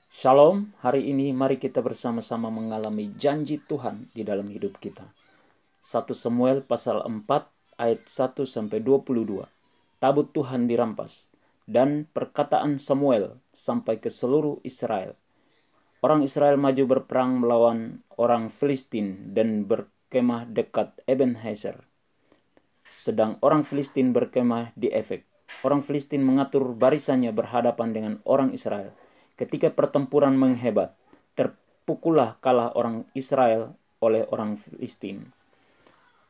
Shalom, hari ini mari kita bersama-sama mengalami janji Tuhan di dalam hidup kita. 1 Samuel pasal 4 ayat 1-22. Tabut Tuhan dirampas dan perkataan Samuel sampai ke seluruh Israel. Orang Israel maju berperang melawan orang Filistin dan berkemah dekat Ebenezer. Sedang orang Filistin berkemah di Efek. Orang Filistin mengatur barisannya berhadapan dengan orang Israel. Ketika pertempuran menghebat, terpukullah kalah orang Israel oleh orang Filistin,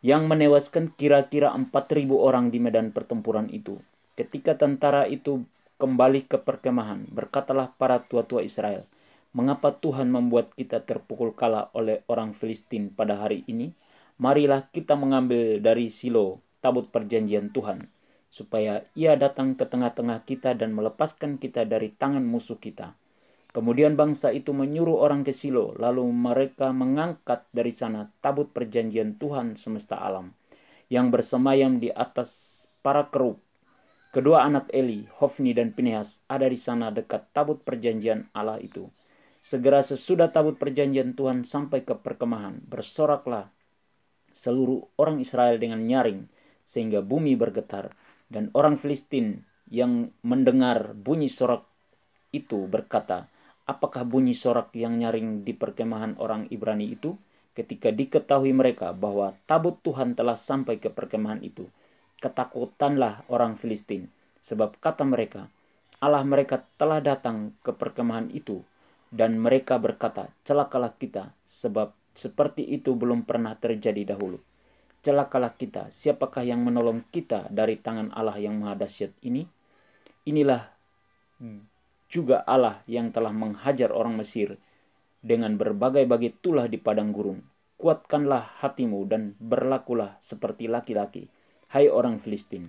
yang menewaskan kira-kira 4.000 orang di medan pertempuran itu. Ketika tentara itu kembali ke perkemahan, berkatalah para tua-tua Israel, "Mengapa Tuhan membuat kita terpukul kalah oleh orang Filistin pada hari ini? Marilah kita mengambil dari Silo tabut perjanjian Tuhan, supaya ia datang ke tengah-tengah kita dan melepaskan kita dari tangan musuh kita." Kemudian bangsa itu menyuruh orang ke Silo, lalu mereka mengangkat dari sana tabut perjanjian Tuhan semesta alam, yang bersemayam di atas para kerub. Kedua anak Eli, Hofni dan Pinehas, ada di sana dekat tabut perjanjian Allah itu. Segera sesudah tabut perjanjian Tuhan sampai ke perkemahan, bersoraklah seluruh orang Israel dengan nyaring, sehingga bumi bergetar. Dan orang Filistin yang mendengar bunyi sorak itu berkata, "Apakah bunyi sorak yang nyaring di perkemahan orang Ibrani itu?" Ketika diketahui mereka bahwa tabut Tuhan telah sampai ke perkemahan itu, ketakutanlah orang Filistin, sebab kata mereka, "Allah mereka telah datang ke perkemahan itu." Dan mereka berkata, "Celakalah kita, sebab seperti itu belum pernah terjadi dahulu. Celakalah kita, siapakah yang menolong kita dari tangan Allah yang maha dahsyat ini? Inilah juga Allah yang telah menghajar orang Mesir dengan berbagai-bagai tulah di padang gurun. Kuatkanlah hatimu dan berlakulah seperti laki-laki, hai orang Filistin,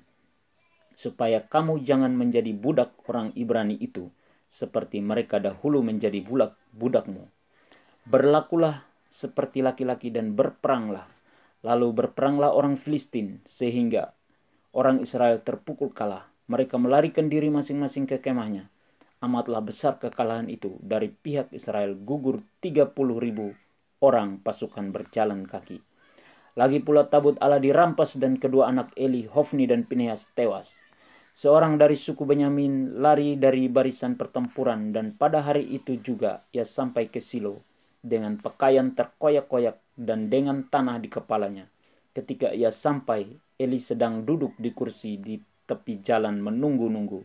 supaya kamu jangan menjadi budak orang Ibrani itu, seperti mereka dahulu menjadi budakmu. Berlakulah seperti laki-laki dan berperanglah." Lalu berperanglah orang Filistin, sehingga orang Israel terpukul kalah. Mereka melarikan diri masing-masing ke kemahnya. Amatlah besar kekalahan itu. Dari pihak Israel gugur 30.000 orang pasukan berjalan kaki. Lagi pula tabut Allah dirampas dan kedua anak Eli, Hofni dan Pinehas tewas. Seorang dari suku Benyamin lari dari barisan pertempuran, dan pada hari itu juga ia sampai ke Silo dengan pakaian terkoyak-koyak dan dengan tanah di kepalanya. Ketika ia sampai, Eli sedang duduk di kursi di tepi jalan menunggu-nunggu,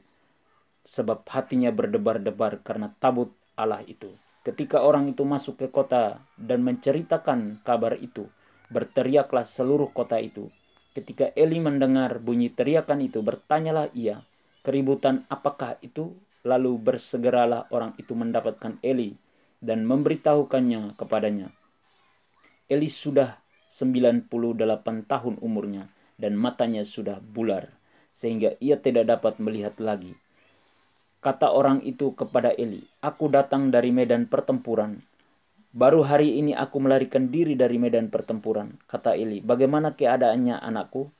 sebab hatinya berdebar-debar karena tabut Allah itu. Ketika orang itu masuk ke kota dan menceritakan kabar itu, berteriaklah seluruh kota itu. Ketika Eli mendengar bunyi teriakan itu, bertanyalah ia, "Keributan apakah itu?" Lalu bersegeralah orang itu mendapatkan Eli dan memberitahukannya kepadanya. Eli sudah 98 tahun umurnya dan matanya sudah bular, sehingga ia tidak dapat melihat lagi. Kata orang itu kepada Eli, "Aku datang dari medan pertempuran. Baru hari ini aku melarikan diri dari medan pertempuran." Kata Eli, "Bagaimana keadaannya anakku?"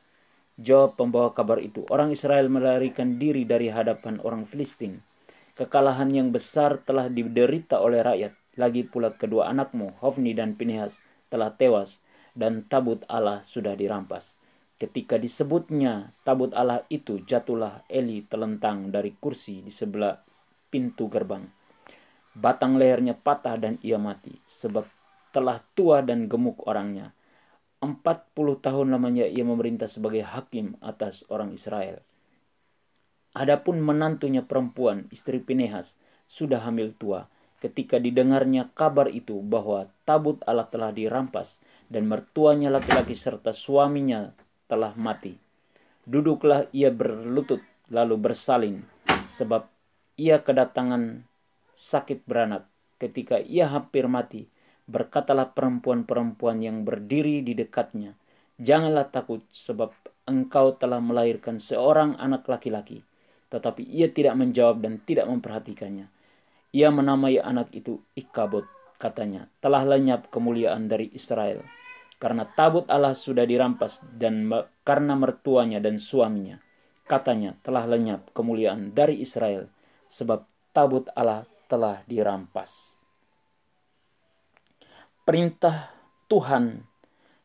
Jawab pembawa kabar itu, "Orang Israel melarikan diri dari hadapan orang Filistin. Kekalahan yang besar telah diderita oleh rakyat. Lagi pula kedua anakmu, Hofni dan Pinehas, telah tewas, dan tabut Allah sudah dirampas." Ketika disebutnya tabut Allah itu, jatuhlah Eli telentang dari kursi di sebelah pintu gerbang. Batang lehernya patah dan ia mati, sebab telah tua dan gemuk orangnya. 40 tahun lamanya ia memerintah sebagai hakim atas orang Israel. Adapun menantunya perempuan, istri Pinehas, sudah hamil tua. Ketika didengarnya kabar itu bahwa tabut Allah telah dirampas dan mertuanya laki-laki serta suaminya telah mati, duduklah ia berlutut lalu bersalin, sebab ia kedatangan sakit beranak. Ketika ia hampir mati, berkatalah perempuan-perempuan yang berdiri di dekatnya, "Janganlah takut, sebab engkau telah melahirkan seorang anak laki-laki." Tetapi ia tidak menjawab dan tidak memperhatikannya. Ia menamai anak itu Ikabod, katanya, "Telah lenyap kemuliaan dari Israel, karena tabut Allah sudah dirampas, dan karena mertuanya dan suaminya." Katanya, "Telah lenyap kemuliaan dari Israel, sebab tabut Allah telah dirampas. Perintah Tuhan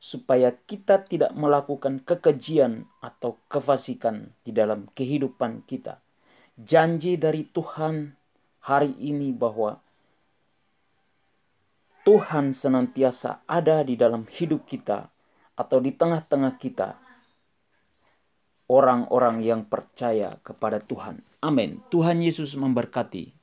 supaya kita tidak melakukan kekejian atau kefasikan di dalam kehidupan kita. Janji dari Tuhan hari ini bahwa Tuhan senantiasa ada di dalam hidup kita atau di tengah-tengah kita, orang-orang yang percaya kepada Tuhan. Amin. Tuhan Yesus memberkati.